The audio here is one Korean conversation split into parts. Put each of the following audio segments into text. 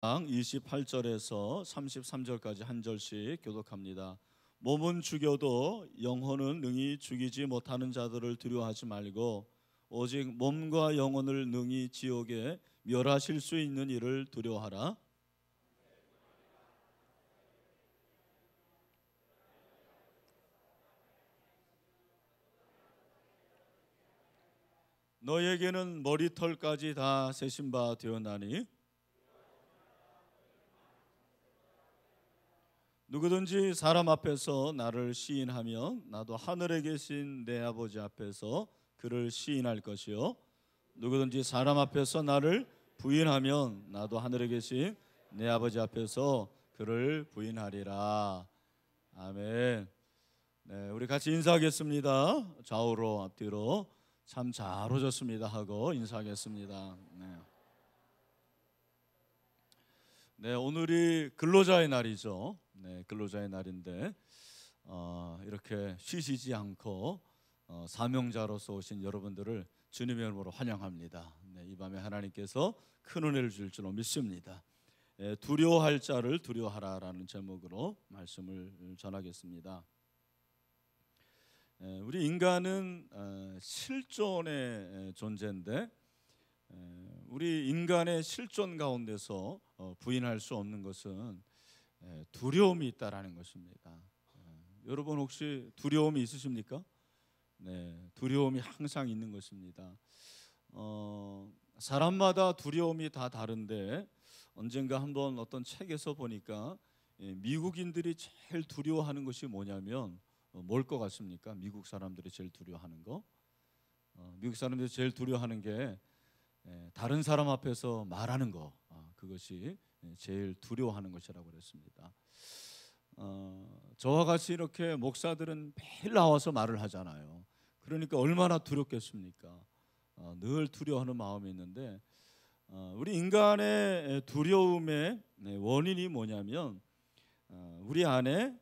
28절에서 33절까지 한 절씩 교독합니다. 몸은 죽여도 영혼은 능히 죽이지 못하는 자들을 두려워하지 말고 오직 몸과 영혼을 능히 지옥에 멸하실 수 있는 이를 두려워하라. 너에게는 머리털까지 다 세신 바 되었나니 누구든지 사람 앞에서 나를 시인하면 나도 하늘에 계신 내 아버지 앞에서 그를 시인할 것이요 누구든지 사람 앞에서 나를 부인하면 나도 하늘에 계신 내 아버지 앞에서 그를 부인하리라. 아멘. 네, 우리 같이 인사하겠습니다. 좌우로 앞뒤로 참 잘 오셨습니다 하고 인사하겠습니다. 네, 오늘이 근로자의 날이죠. 네, 근로자의 날인데 이렇게 쉬시지 않고 사명자로서 오신 여러분들을 주님의 이름으로 환영합니다. 네, 이 밤에 하나님께서 큰 은혜를 줄 줄로 믿습니다. 두려워할 자를 두려워하라라는 제목으로 말씀을 전하겠습니다. 우리 인간은 실존의 존재인데 우리 인간의 실존 가운데서 부인할 수 없는 것은 두려움이 있다라는 것입니다. 여러분 혹시 두려움이 있으십니까? 네, 두려움이 항상 있는 것입니다. 사람마다 두려움이 다 다른데 언젠가 한번 어떤 책에서 보니까 미국인들이 제일 두려워하는 것이 뭐냐면 뭘 것 같습니까? 미국 사람들이 제일 두려워하는 거? 미국 사람들이 제일 두려워하는 게 다른 사람 앞에서 말하는 거, 그것이 제일 두려워하는 것이라고 그랬습니다. 저와 같이 이렇게 목사들은 매일 나와서 말을 하잖아요. 그러니까 얼마나 두렵겠습니까? 늘 두려워하는 마음이 있는데 우리 인간의 두려움의 원인이 뭐냐면 우리 안에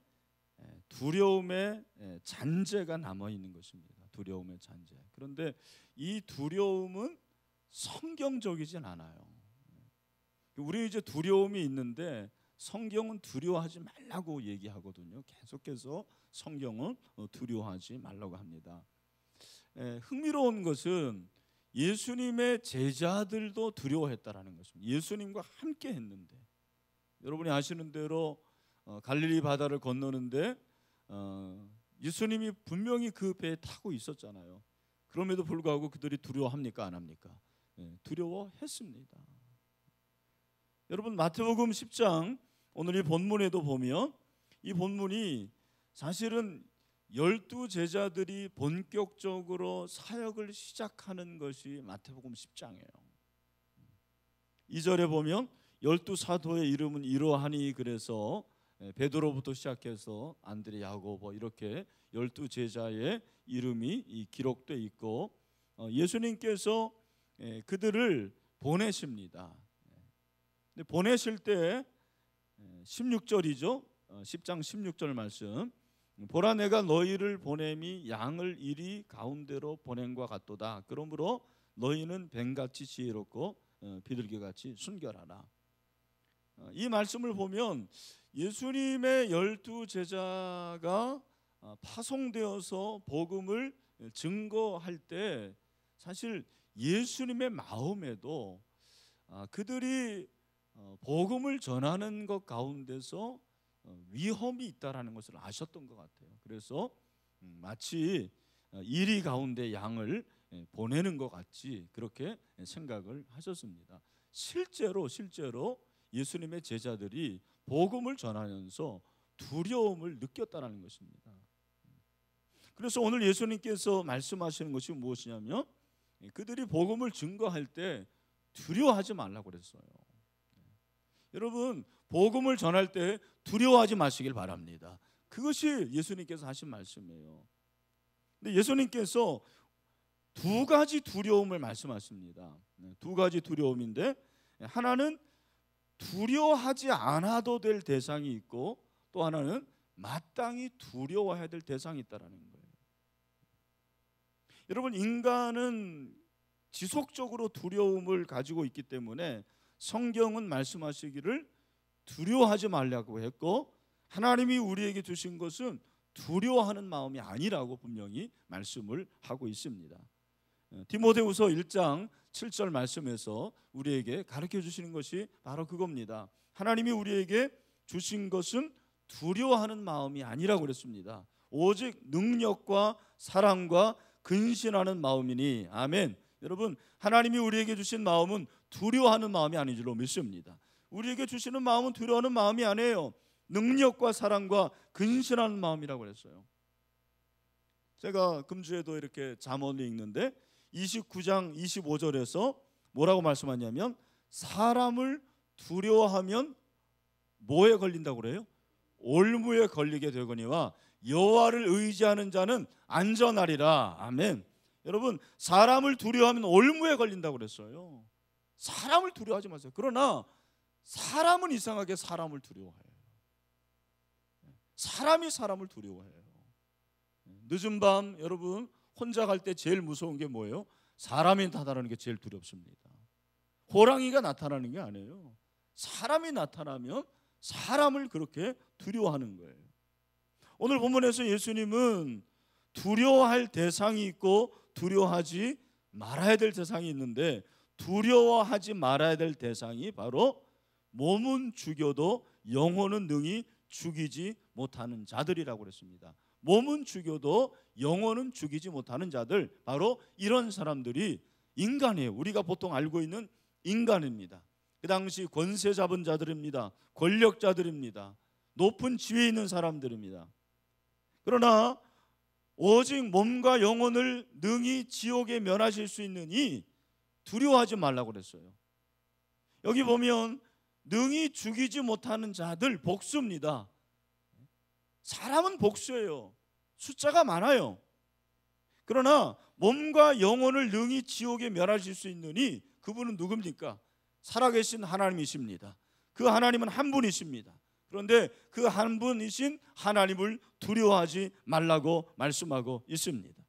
두려움의 잔재가 남아있는 것입니다. 두려움의 잔재. 그런데 이 두려움은 성경적이진 않아요. 우리 이제 두려움이 있는데 성경은 두려워하지 말라고 얘기하거든요. 계속해서 성경은 두려워하지 말라고 합니다. 흥미로운 것은 예수님의 제자들도 두려워했다라는 것입니다. 예수님과 함께 했는데 여러분이 아시는 대로 갈릴리 바다를 건너는데 예수님이 분명히 그 배에 타고 있었잖아요. 그럼에도 불구하고 그들이 두려워합니까? 안 합니까? 두려워했습니다. 여러분 마태복음 10장 오늘 이 본문에도 보면 이 본문이 사실은 12 제자들이 본격적으로 사역을 시작하는 것이 마태복음 10장이에요. 2절에 보면 12 사도의 이름은 이러하니 그래서 베드로부터 시작해서 안드레, 야고보 이렇게 12 제자의 이름이 기록되어 있고 예수님께서 그들을 보내십니다. 보내실 때 16절이죠. 10장 16절 말씀. 보라 내가 너희를 보냄이 양을 이리 가운데로 보냄과 같도다. 그러므로 너희는 뱀같이 지혜롭고 비둘기같이 순결하라. 이 말씀을 보면 예수님의 12 제자가 파송되어서 복음을 증거할 때 사실 예수님의 마음에도 그들이 복음을 전하는 것 가운데서 위험이 있다라는 것을 아셨던 것 같아요. 그래서 마치 이리 가운데 양을 보내는 것 같이 그렇게 생각을 하셨습니다. 실제로 예수님의 제자들이 복음을 전하면서 두려움을 느꼈다는 것입니다. 그래서 오늘 예수님께서 말씀하시는 것이 무엇이냐면 그들이 복음을 증거할 때 두려워하지 말라고 그랬어요. 여러분 복음을 전할 때 두려워하지 마시길 바랍니다. 그것이 예수님께서 하신 말씀이에요. 근데 예수님께서 두 가지 두려움을 말씀하십니다. 두 가지 두려움인데 하나는 두려워하지 않아도 될 대상이 있고 또 하나는 마땅히 두려워해야 될 대상이 있다는 거예요. 여러분 인간은 지속적으로 두려움을 가지고 있기 때문에 성경은 말씀하시기를 두려워하지 말라고 했고, 하나님이 우리에게 주신 것은 두려워하는 마음이 아니라고 분명히 말씀을 하고 있습니다. 디모데후서 1장 7절 말씀에서 우리에게 가르쳐 주시는 것이 바로 그겁니다. 하나님이 우리에게 주신 것은 두려워하는 마음이 아니라고 그랬습니다. 오직 능력과 사랑과 근신하는 마음이니. 아멘. 여러분, 하나님이 우리에게 주신 마음은 두려워하는 마음이 아닌 줄로 믿습니다. 우리에게 주시는 마음은 두려워하는 마음이 아니에요. 능력과 사랑과 근신하는 마음이라고 그랬어요. 제가 금주에도 이렇게 잠언을 읽는데 29장 25절에서 뭐라고 말씀하냐면, 사람을 두려워하면 뭐에 걸린다고 그래요? 올무에 걸리게 되거니와 여호와를 의지하는 자는 안전하리라. 아멘. 여러분, 사람을 두려워하면 올무에 걸린다고 그랬어요. 사람을 두려워하지 마세요. 그러나 사람은 이상하게 사람을 두려워해요. 사람이 사람을 두려워해요. 늦은 밤 여러분 혼자 갈 때 제일 무서운 게 뭐예요? 사람이 나타나는 게 제일 두렵습니다. 호랑이가 나타나는 게 아니에요. 사람이 나타나면 사람을 그렇게 두려워하는 거예요. 오늘 본문에서 예수님은 두려워할 대상이 있고 두려워하지 말아야 될 대상이 있는데, 두려워하지 말아야 될 대상이 바로 몸은 죽여도 영혼은 능히 죽이지 못하는 자들이라고 그랬습니다. 몸은 죽여도 영혼은 죽이지 못하는 자들, 바로 이런 사람들이 인간이에요. 우리가 보통 알고 있는 인간입니다. 그 당시 권세 잡은 자들입니다. 권력자들입니다. 높은 지위에 있는 사람들입니다. 그러나 오직 몸과 영혼을 능히 지옥에 면하실 수 있느니 두려워하지 말라고 그랬어요. 여기 보면 능히 죽이지 못하는 자들, 복수입니다. 사람은 복수예요. 숫자가 많아요. 그러나 몸과 영혼을 능히 지옥에 멸하실 수 있느니, 그분은 누굽니까? 살아계신 하나님이십니다. 그 하나님은 한 분이십니다. 그런데 그 한 분이신 하나님을 두려워하지 말라고 말씀하고 있습니다.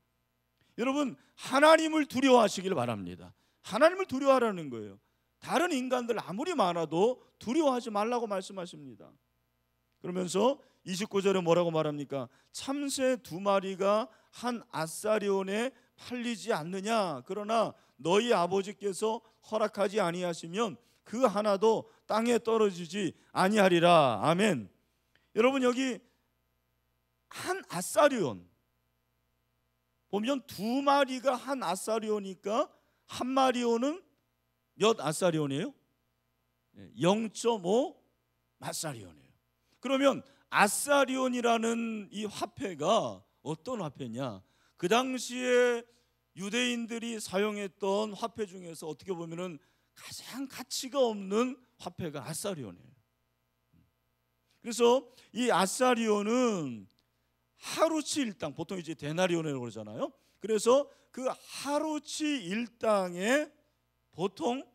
여러분, 하나님을 두려워하시길 바랍니다. 하나님을 두려워하라는 거예요. 다른 인간들 아무리 많아도 두려워하지 말라고 말씀하십니다. 그러면서 29절에 뭐라고 말합니까? 참새 2마리가 한 아사리온에 팔리지 않느냐? 그러나 너희 아버지께서 허락하지 아니하시면 그 하나도 땅에 떨어지지 아니하리라. 아멘. 여러분, 여기 한 아사리온 보면 2마리가 한 아사리온이니까 한 마리온은 몇 아사리온이에요? 0.5 마사리온이에요. 그러면 아사리온이라는 이 화폐가 어떤 화폐냐? 그 당시에 유대인들이 사용했던 화폐 중에서 어떻게 보면은 가장 가치가 없는 화폐가 아사리온이에요. 그래서 이 아사리온은 하루치 일당, 보통 이제 데나리온이라고 그러잖아요. 그래서 그 하루치 일당에 보통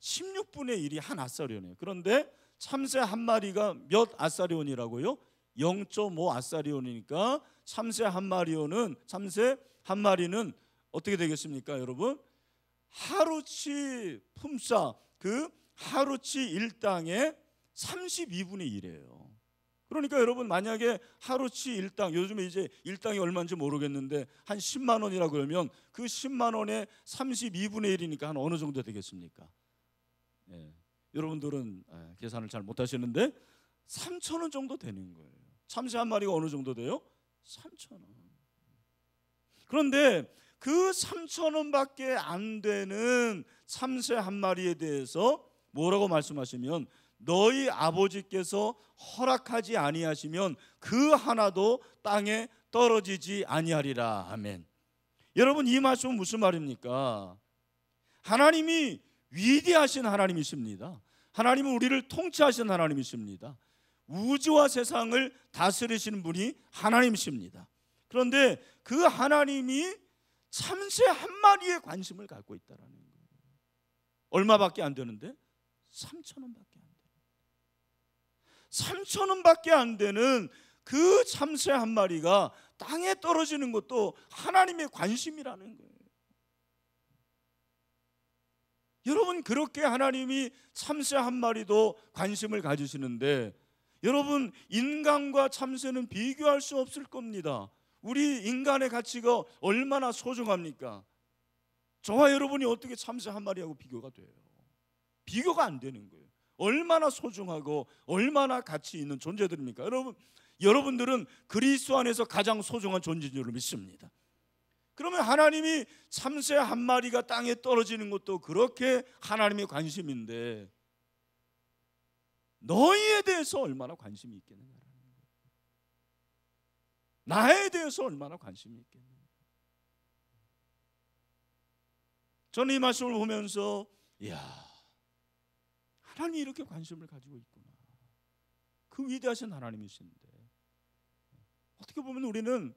16분의 1이 한 아사리온이에요. 그런데 참새 한 마리가 몇 아사리온이라고요? 0.5 아사리온이니까 참새 한 마리는 어떻게 되겠습니까, 여러분? 하루치 품삯, 그 하루치 일당의 32분의 1이에요. 그러니까 여러분, 만약에 하루치 일당, 요즘에 이제 일당이 얼마인지 모르겠는데 한 10만 원이라 그러면 그 10만 원의 32분의 1이니까 한 어느 정도 되겠습니까? 여러분들은 계산을 잘 못하시는데 3,000원 정도 되는 거예요. 참새 한 마리가 어느 정도 돼요? 3,000원. 그런데 그 3,000원밖에 안 되는 참새 한 마리에 대해서 뭐라고 말씀하시면, 너희 아버지께서 허락하지 아니하시면 그 하나도 땅에 떨어지지 아니하리라. 아멘. 여러분, 이 말씀은 무슨 말입니까? 하나님이 위대하신 하나님이십니다. 하나님은 우리를 통치하신 하나님이십니다. 우주와 세상을 다스리시는 분이 하나님이십니다. 그런데 그 하나님이 참새 한 마리에 관심을 갖고 있다는 거예요. 얼마밖에 안 되는데? 3,000원밖에 안 돼요. 3,000원밖에 안 되는 그 참새 한 마리가 땅에 떨어지는 것도 하나님의 관심이라는 거예요. 여러분, 그렇게 하나님이 참새 한 마리도 관심을 가지시는데, 여러분, 인간과 참새는 비교할 수 없을 겁니다. 우리 인간의 가치가 얼마나 소중합니까? 저와 여러분이 어떻게 참새 한 마리하고 비교가 돼요? 비교가 안 되는 거예요. 얼마나 소중하고 얼마나 가치 있는 존재들입니까? 여러분들은 그리스도 안에서 가장 소중한 존재인 줄 믿습니다. 그러면 하나님이 참새 한 마리가 땅에 떨어지는 것도 그렇게 하나님의 관심인데, 너희에 대해서 얼마나 관심이 있겠느냐라는 거예요. 나에 대해서 얼마나 관심이 있겠느냐. 저는 이 말씀을 보면서, 이야, 하나님이 이렇게 관심을 가지고 있구나. 그 위대하신 하나님이신데, 어떻게 보면 우리는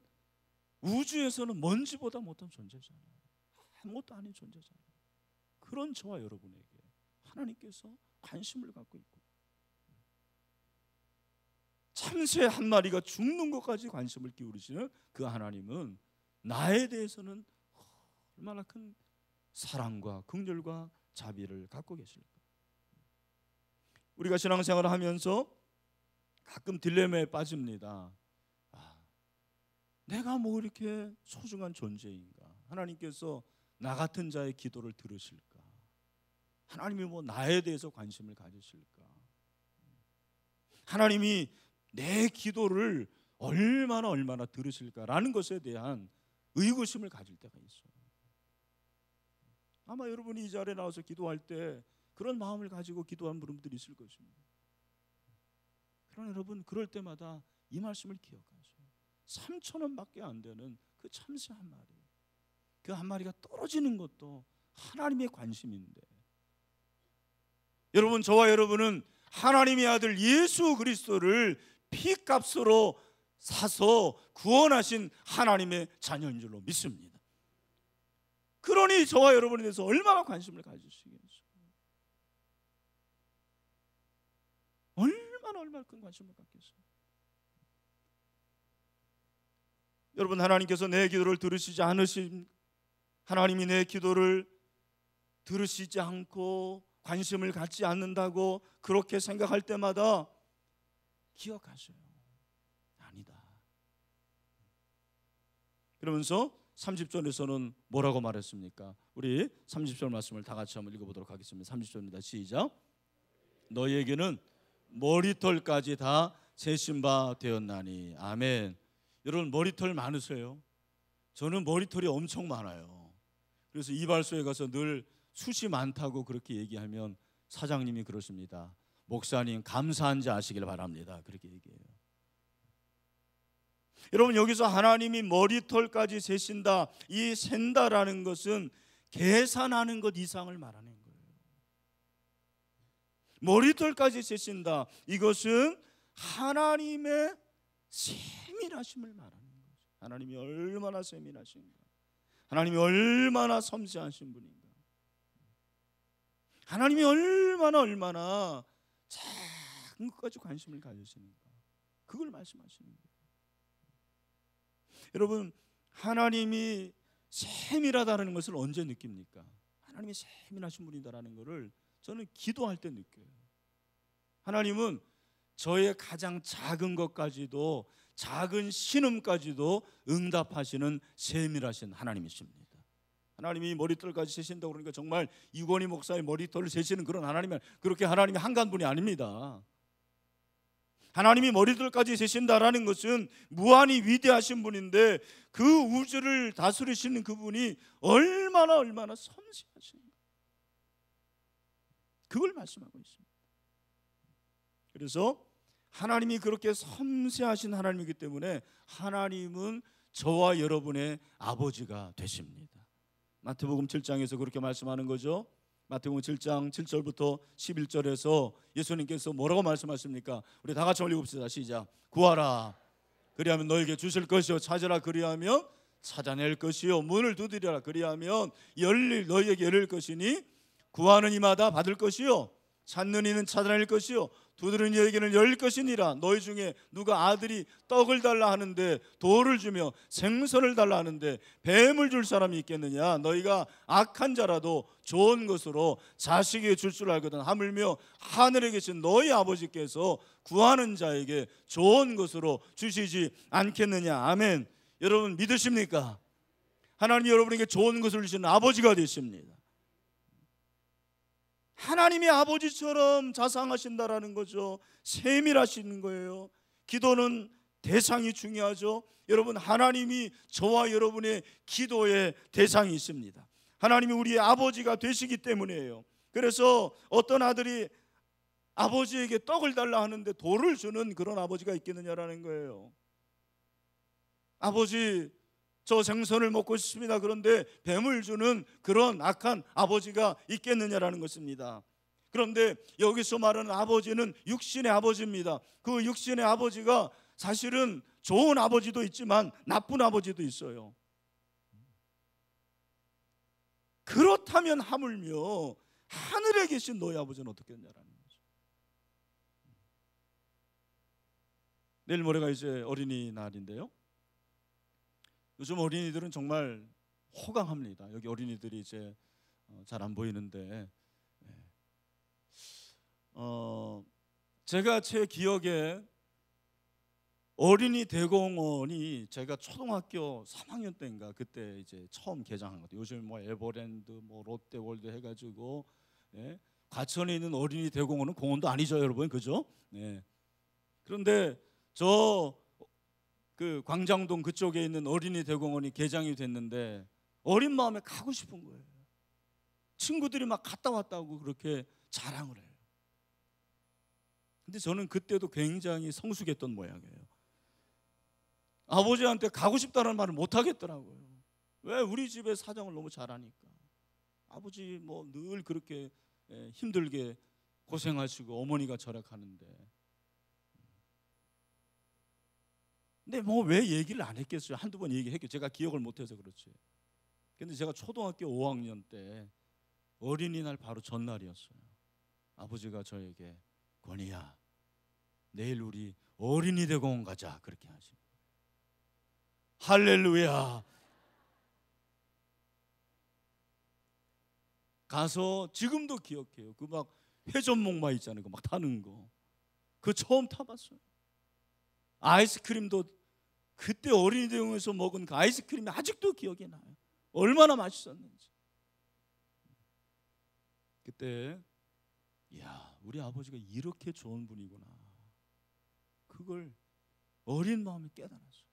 우주에서는 먼지보다 못한 존재잖아요. 아무것도 아닌 존재잖아요. 그런 저와 여러분에게 하나님께서 관심을 갖고 있고, 참새 한 마리가 죽는 것까지 관심을 기울이시는 그 하나님은 나에 대해서는 얼마나 큰 사랑과 긍휼과 자비를 갖고 계실까. 우리가 신앙생활을 하면서 가끔 딜레마에 빠집니다. 내가 뭐 이렇게 소중한 존재인가? 하나님께서 나 같은 자의 기도를 들으실까? 하나님이 뭐 나에 대해서 관심을 가지실까? 하나님이 내 기도를 얼마나 들으실까라는 것에 대한 의구심을 가질 때가 있어요. 아마 여러분이 이 자리에 나와서 기도할 때 그런 마음을 가지고 기도한 분들이 있을 것입니다. 그러나 여러분, 그럴 때마다 이 말씀을 기억하세요. 3,000원밖에 안 되는 그 참새 한 마리, 그 한 마리가 떨어지는 것도 하나님의 관심인데, 여러분, 저와 여러분은 하나님의 아들 예수 그리스도를 피값으로 사서 구원하신 하나님의 자녀인 줄로 믿습니다. 그러니 저와 여러분에 대해서 얼마나 관심을 가지시겠어요? 얼마나 큰 관심을 갖겠어요? 여러분, 하나님께서 내 기도를 들으시지 않으신, 하나님이 내 기도를 들으시지 않고 관심을 갖지 않는다고 그렇게 생각할 때마다 기억하세요. 아니다. 그러면서 30절에서는 뭐라고 말했습니까? 우리 30절 말씀을 다 같이 한번 읽어보도록 하겠습니다. 30절입니다. 시작. 너희에게는 머리털까지 다 세신 바 되었나니. 아멘. 여러분, 머리털 많으세요? 저는 머리털이 엄청 많아요. 그래서 이발소에 가서 늘 숱이 많다고 그렇게 얘기하면 사장님이 그러십니다. 목사님, 감사한지 아시길 바랍니다. 그렇게 얘기해요. 여러분, 여기서 하나님이 머리털까지 세신다, 이 센다라는 것은 계산하는 것 이상을 말하는 거예요. 머리털까지 세신다, 이것은 하나님의 세밀하심을 말하는 거죠. 하나님이 얼마나 세밀하신가, 하나님이 얼마나 섬세하신 분인가, 하나님이 얼마나 작은 것까지 관심을 가지시는가, 그걸 말씀하시는 거예요. 여러분, 하나님이 세밀하다는 것을 언제 느낍니까? 하나님이 세밀하신 분이다라는 것을 저는 기도할 때 느껴요. 하나님은 저의 가장 작은 것까지도, 작은 신음까지도 응답하시는 세밀하신 하나님이십니다. 하나님이 머리털까지 세신다고 그러니까 정말 이건희 목사의 머리털을 세시는 그런 하나님이, 그렇게 하나님이 한가한 분이 아닙니다. 하나님이 머리털까지 세신다라는 것은 무한히 위대하신 분인데, 그 우주를 다스리시는 그분이 얼마나 섬세하신가, 그걸 말씀하고 있습니다. 그래서 하나님이 그렇게 섬세하신 하나님이기 때문에 하나님은 저와 여러분의 아버지가 되십니다. 마태복음 7장에서 그렇게 말씀하는 거죠. 마태복음 7장 7절부터 11절에서 예수님께서 뭐라고 말씀하십니까? 우리 다 같이 읽읍시다. 시작. 구하라 그리하면 너에게 주실 것이요, 찾으라 그리하면 찾아낼 것이요, 문을 두드리라 그리하면 너희에게 열릴 것이니, 구하는 이마다 받을 것이요, 찾는 이는 찾아낼 것이요, 두드린 이에게는 열릴 것이니라. 너희 중에 누가 아들이 떡을 달라 하는데 돌을 주며 생선을 달라 하는데 뱀을 줄 사람이 있겠느냐? 너희가 악한 자라도 좋은 것으로 자식에게 줄 줄 알거든. 하물며 하늘에 계신 너희 아버지께서 구하는 자에게 좋은 것으로 주시지 않겠느냐? 아멘. 여러분 믿으십니까? 하나님이 여러분에게 좋은 것을 주시는 아버지가 되십니다. 하나님이 아버지처럼 자상하신다라는 거죠. 세밀하시는 거예요. 기도는 대상이 중요하죠. 여러분, 하나님이 저와 여러분의 기도의 대상이십니다. 하나님이 우리의 아버지가 되시기 때문이에요. 그래서 어떤 아들이 아버지에게 떡을 달라 하는데 돌을 주는 그런 아버지가 있겠느냐라는 거예요. 아버지, 저 생선을 먹고 싶습니다. 그런데 뱀을 주는 그런 악한 아버지가 있겠느냐라는 것입니다. 그런데 여기서 말하는 아버지는 육신의 아버지입니다. 그 육신의 아버지가 사실은 좋은 아버지도 있지만 나쁜 아버지도 있어요. 그렇다면 하물며 하늘에 계신 너희 아버지는 어떻겠냐라는 거죠. 내일 모레가 이제 어린이날인데요, 요즘 어린이들은 정말 호강합니다. 여기 어린이들이 이제 잘 안 보이는데, 제가 제 기억에 어린이 대공원이 제가 초등학교 3학년 때인가 그때 이제 처음 개장한 것 같아요. 요즘 뭐 에버랜드, 뭐 롯데월드 해가지고, 과천에 있는 어린이 대공원은 공원도 아니죠, 여러분, 그죠? 그런데 그 광장동 그쪽에 있는 어린이 대공원이 개장이 됐는데 어린 마음에 가고 싶은 거예요. 친구들이 막 갔다 왔다고 그렇게 자랑을 해요. 근데 저는 그때도 굉장히 성숙했던 모양이에요. 아버지한테 가고 싶다는 말을 못 하겠더라고요. 왜? 우리 집의 사정을 너무 잘 아니까. 아버지 뭐 늘 그렇게 힘들게 고생하시고 어머니가 절약하는데, 근데 뭐 왜 얘기를 안 했겠어요? 한두 번 얘기했겠죠. 제가 기억을 못해서 그렇지. 근데 제가 초등학교 5학년 때 어린이날 바로 전날이었어요. 아버지가 저에게, 권희야, 내일 우리 어린이 대공원 가자, 그렇게 하시고. 할렐루야. 가서 지금도 기억해요. 그 막 회전목마 있잖아요, 그 막 타는 거. 그거 처음 타봤어요. 아이스크림도 그때 어린이 대공원에서 먹은 그 아이스크림이 아직도 기억이 나요. 얼마나 맛있었는지. 그때, 이야, 우리 아버지가 이렇게 좋은 분이구나, 그걸 어린 마음에 깨달았어요.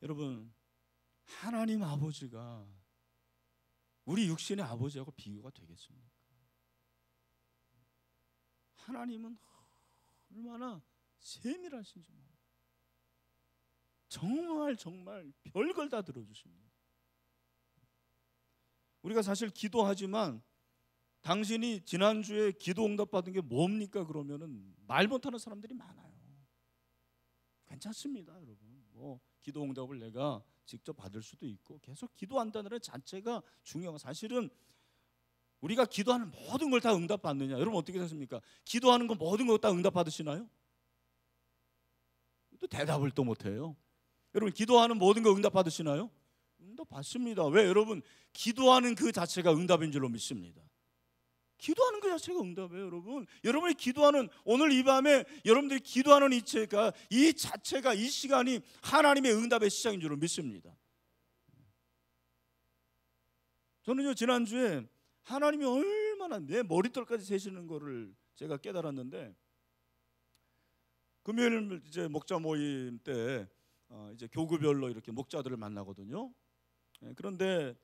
여러분, 하나님 아버지가 우리 육신의 아버지하고 비교가 되겠습니까? 하나님은 얼마나 세밀하신지 몰라요. 정말 별걸 다 들어주십니다. 우리가 사실 기도하지만 당신이 지난주에 기도 응답받은 게 뭡니까? 그러면은 말 못하는 사람들이 많아요. 괜찮습니다, 여러분. 뭐 기도 응답을 내가 직접 받을 수도 있고 계속 기도한다는 것 자체가 중요한 거. 사실은 우리가 기도하는 모든 걸 다 응답받느냐? 여러분 어떻게 생각하십니까? 기도하는 거 모든 거 다 응답받으시나요? 또 대답을 또 못해요. 여러분, 기도하는 모든 거 응답받으시나요? 응답받습니다. 왜? 여러분, 기도하는 그 자체가 응답인 줄로 믿습니다. 기도하는 그 자체가 응답이에요, 여러분. 여러분이 기도하는, 오늘 이 밤에 여러분들이 기도하는 이 자체가 이 시간이 하나님의 응답의 시작인 줄로 믿습니다. 저는요, 지난주에 하나님이 얼마나 내 머리털까지 세시는 거를 제가 깨달았는데, 금요일 이제 목자 모임 때 이제 교구별로 이렇게 목자들을 만나거든요. 그런데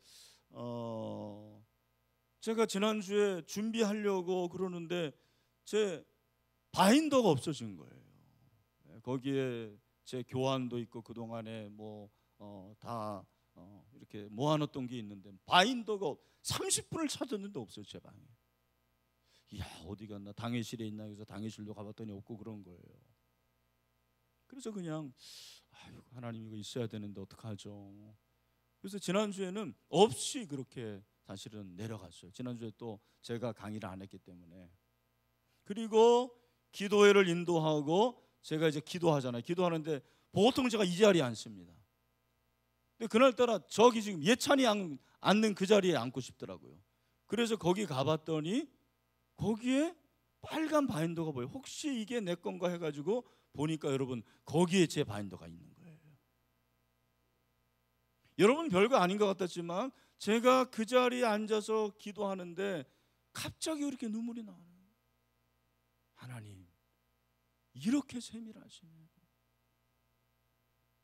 제가 지난주에 준비하려고 그러는데 제 바인더가 없어진 거예요. 거기에 제 교환도 있고 그동안에 뭐 다 이렇게 모아놨던 게 있는데 바인더가 30분을 찾았는데 없어요, 제 방에. 이야, 어디 갔나, 당회실에 있나 해서 당회실도 가봤더니 없고 그런 거예요. 그래서 그냥 하나님 이거 있어야 되는데 어떡하죠? 그래서 지난주에는 없이 그렇게 사실은 내려갔어요. 지난주에 또 제가 강의를 안 했기 때문에. 그리고 기도회를 인도하고 제가 이제 기도하잖아요. 기도하는데 보통 제가 이 자리에 앉습니다. 근데 그날따라 저기 지금 예찬이 앉는 그 자리에 앉고 싶더라고요. 그래서 거기 가봤더니 거기에 빨간 바인더가 보여요. 혹시 이게 내 건가 해가지고 보니까 여러분 거기에 제 바인더가 있는 거예요. 여러분 별거 아닌 것 같았지만 제가 그 자리에 앉아서 기도하는데 갑자기 이렇게 눈물이 나와요. 하나님 이렇게 세밀하시네요.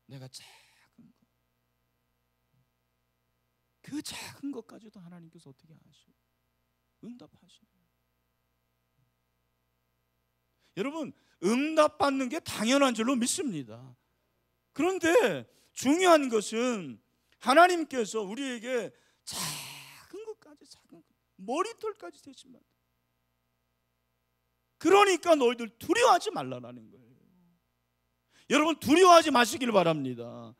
내가 작은 것, 그 작은 것까지도 하나님께서 어떻게 하시고 응답하시네요. 여러분 응답받는 게 당연한 줄로 믿습니다. 그런데 중요한 것은 하나님께서 우리에게 작은 것까지, 작은 것, 머리털까지 대신만. 그러니까 너희들 두려워하지 말라라는 거예요. 여러분 두려워하지 마시길 바랍니다.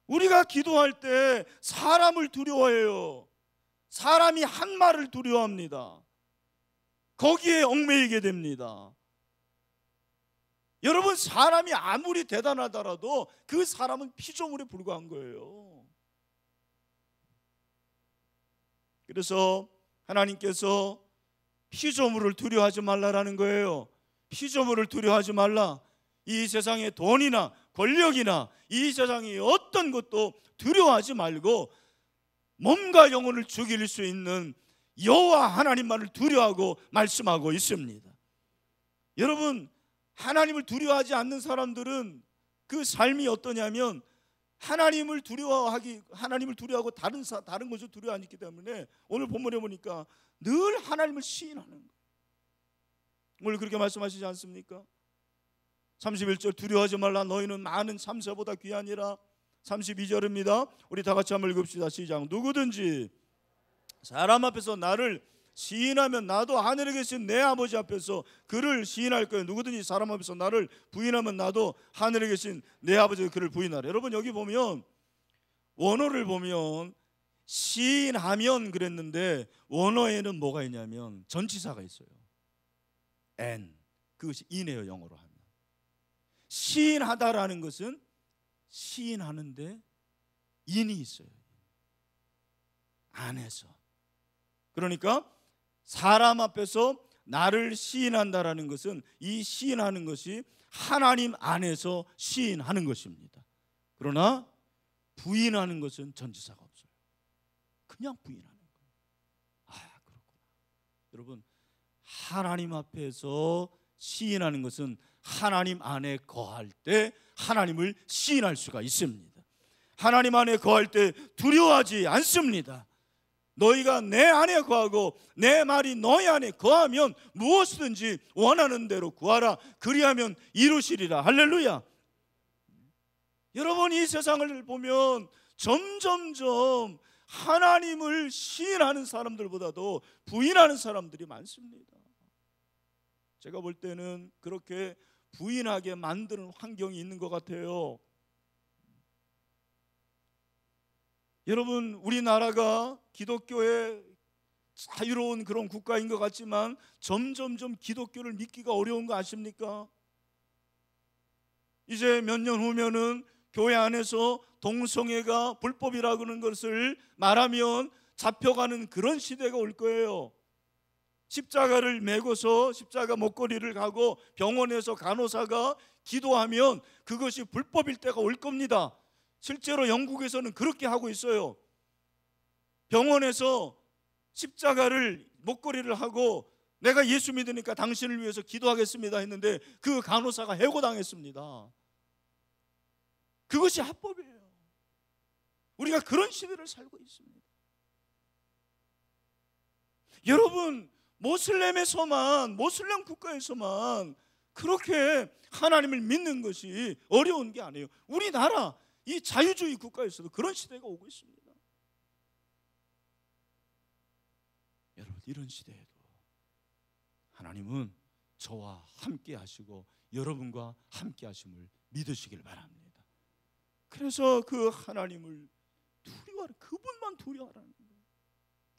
우리가 기도할 때 사람을 두려워해요. 사람이 한 말을 두려워합니다. 거기에 얽매이게 됩니다. 여러분 사람이 아무리 대단하더라도 그 사람은 피조물에 불과한 거예요. 그래서 하나님께서 피조물을 두려워하지 말라라는 거예요. 피조물을 두려워하지 말라. 이 세상의 돈이나 권력이나 이 세상의 어떤 것도 두려워하지 말고 몸과 영혼을 죽일 수 있는 여호와 하나님만을 두려워하고 말씀하고 있습니다. 여러분 하나님을 두려워하지 않는 사람들은 그 삶이 어떠냐면 하나님을 두려워하고 다른 것을 두려워하기 때문에 오늘 본문에 보니까 늘 하나님을 시인하는 거예요. 오늘 그렇게 말씀하시지 않습니까? 31절 두려워하지 말라 너희는 많은 참새보다 귀하니라. 32절입니다. 우리 다 같이 한번 읽읍시다. 시작. 누구든지 사람 앞에서 나를 시인하면 나도 하늘에 계신 내 아버지 앞에서 그를 시인할 거예요. 누구든지 사람 앞에서 나를 부인하면 나도 하늘에 계신 내 아버지가 그를 부인하라. 여러분 여기 보면 원어를 보면 시인하면 그랬는데 원어에는 뭐가 있냐면 전치사가 있어요. and 그것이 in이에요. 영어로 하면 시인하다라는 것은 시인하는데 in이 있어요. 안에서. 그러니까 사람 앞에서 나를 시인한다라는 것은 이 시인하는 것이 하나님 안에서 시인하는 것입니다. 그러나 부인하는 것은 전치사가 없어요. 그냥 부인하는 거예요. 아 그렇구나. 여러분 하나님 앞에서 시인하는 것은 하나님 안에 거할 때 하나님을 시인할 수가 있습니다. 하나님 안에 거할 때 두려워하지 않습니다. 너희가 내 안에 거하고 내 말이 너희 안에 거하면 무엇이든지 원하는 대로 구하라. 그리하면 이루시리라. 할렐루야. 여러분 이 세상을 보면 점점점 하나님을 시인하는 사람들보다도 부인하는 사람들이 많습니다. 제가 볼 때는 그렇게 부인하게 만드는 환경이 있는 것 같아요. 여러분 우리나라가 기독교의 자유로운 그런 국가인 것 같지만 점점점 기독교를 믿기가 어려운 거 아십니까? 이제 몇 년 후면은 교회 안에서 동성애가 불법이라고 하는 것을 말하면 잡혀가는 그런 시대가 올 거예요. 십자가를 메고서 십자가 목걸이를 가고 병원에서 간호사가 기도하면 그것이 불법일 때가 올 겁니다. 실제로 영국에서는 그렇게 하고 있어요. 병원에서 십자가를 목걸이를 하고 내가 예수 믿으니까 당신을 위해서 기도하겠습니다 했는데 그 간호사가 해고당했습니다. 그것이 합법이에요. 우리가 그런 시대를 살고 있습니다. 여러분 모슬렘에서만, 모슬렘 국가에서만 그렇게 하나님을 믿는 것이 어려운 게 아니에요. 우리나라 이 자유주의 국가에서도 그런 시대가 오고 있습니다. 여러분 이런 시대에도 하나님은 저와 함께 하시고 여러분과 함께 하심을 믿으시길 바랍니다. 그래서 그 하나님을 두려워하라. 그분만 두려워하라는 거예요.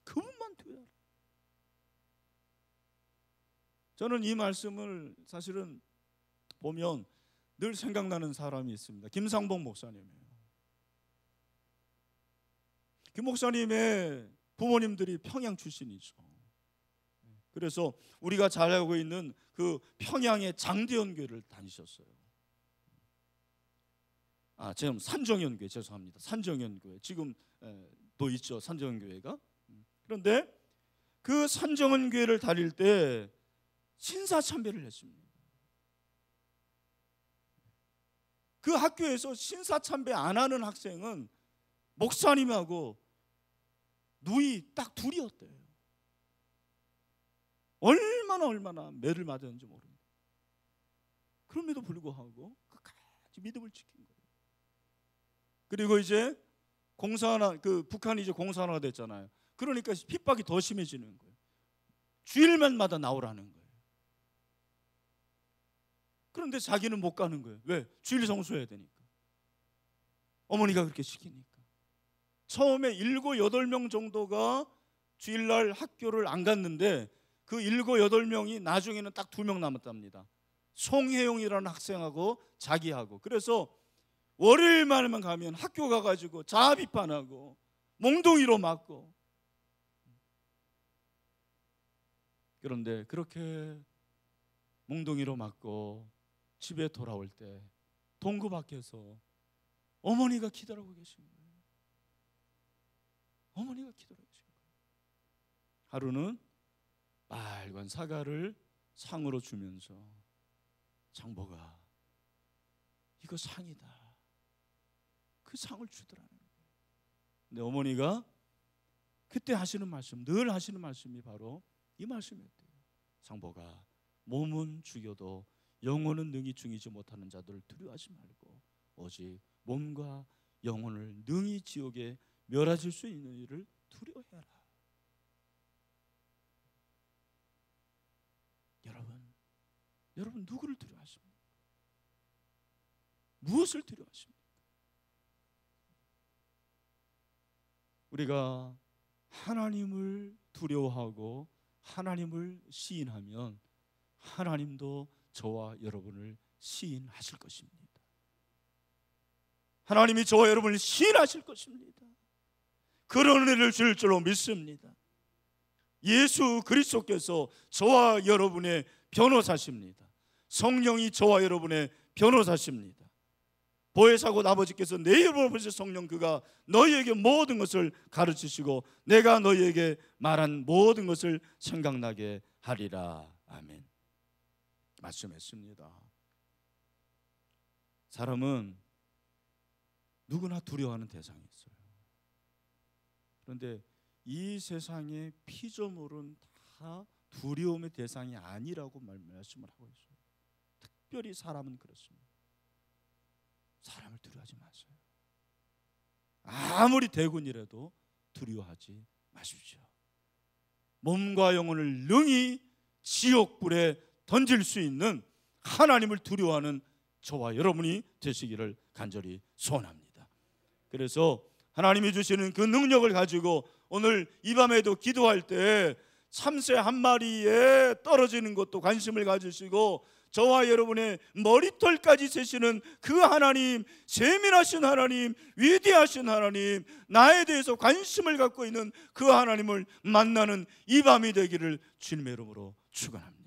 그분만 두려워하라. 저는 이 말씀을 사실은 보면 늘 생각나는 사람이 있습니다. 김상봉 목사님이에요. 김 목사님의 부모님들이 평양 출신이죠. 그래서 우리가 잘 알고 있는 그 평양의 장대연교회를 다니셨어요. 지금 산정연교회, 죄송합니다. 산정연교회 지금 또 있죠, 산정연교회가. 그런데 그 산정연교회를 다닐 때 신사참배를 했습니다. 그 학교에서 신사참배 안 하는 학생은 목사님하고 누이 딱 둘이었대요. 얼마나 매를 맞았는지 모릅니다. 그럼에도 불구하고 끝까지 믿음을 지킨 거예요. 그리고 이제 북한이 이제 공산화가 됐잖아요. 그러니까 핍박이 더 심해지는 거예요. 주일만마다 나오라는 거예요. 그런데 자기는 못 가는 거예요. 왜? 주일 성수해야 되니까. 어머니가 그렇게 시키니까. 처음에 7, 8명 정도가 주일날 학교를 안 갔는데 그 7, 8명이 나중에는 딱 2명 남았답니다. 송혜용이라는 학생하고 자기하고. 그래서 월요일만만 가면 학교 가가지고 자아 비판하고 몽둥이로 맞고. 그런데 그렇게 몽둥이로 맞고 집에 돌아올 때 동구 밖에서 어머니가 기다리고 계신 거예요. 어머니가 기다리고 계신 거예요. 하루는 빨간 사과를 상으로 주면서 장보가 이거 상이다. 그 상을 주더라는 거예요. 근데 어머니가 그때 하시는 말씀, 늘 하시는 말씀이 바로 이 말씀이었대요. 장보가 몸은 죽여도 영혼은 능히 죽이지 못하는 자들을 두려워하지 말고 오직 몸과 영혼을 능히 지옥에 멸하실 수 있는 일을 두려워해라. 여러분 누구를 두려워하십니까? 무엇을 두려워하십니까? 우리가 하나님을 두려워하고 하나님을 시인하면 하나님도 저와 여러분을 시인하실 것입니다. 하나님이 저와 여러분을 시인하실 것입니다. 그런 은혜를 줄 줄로 믿습니다. 예수 그리스도께서 저와 여러분의 변호사십니다. 성령이 저와 여러분의 변호사십니다. 보혜사고 아버지께서 내 이름으로 부르신 성령 그가 너희에게 모든 것을 가르치시고 내가 너희에게 말한 모든 것을 생각나게 하리라. 아멘. 말씀했습니다. 사람은 누구나 두려워하는 대상이 있어요. 그런데 이 세상의 피조물은 다 두려움의 대상이 아니라고 말씀을 하고 있어요. 특별히 사람은 그렇습니다. 사람을 두려워하지 마세요. 아무리 대군이라도 두려워하지 마십시오. 몸과 영혼을 능히 지옥불에 던질 수 있는 하나님을 두려워하는 저와 여러분이 되시기를 간절히 소원합니다. 그래서 하나님이 주시는 그 능력을 가지고 오늘 이 밤에도 기도할 때 참새 한 마리에 떨어지는 것도 관심을 가지시고 저와 여러분의 머리털까지 세시는 그 하나님, 세밀하신 하나님, 위대하신 하나님, 나에 대해서 관심을 갖고 있는 그 하나님을 만나는 이 밤이 되기를 주님의 이름으로 축원합니다.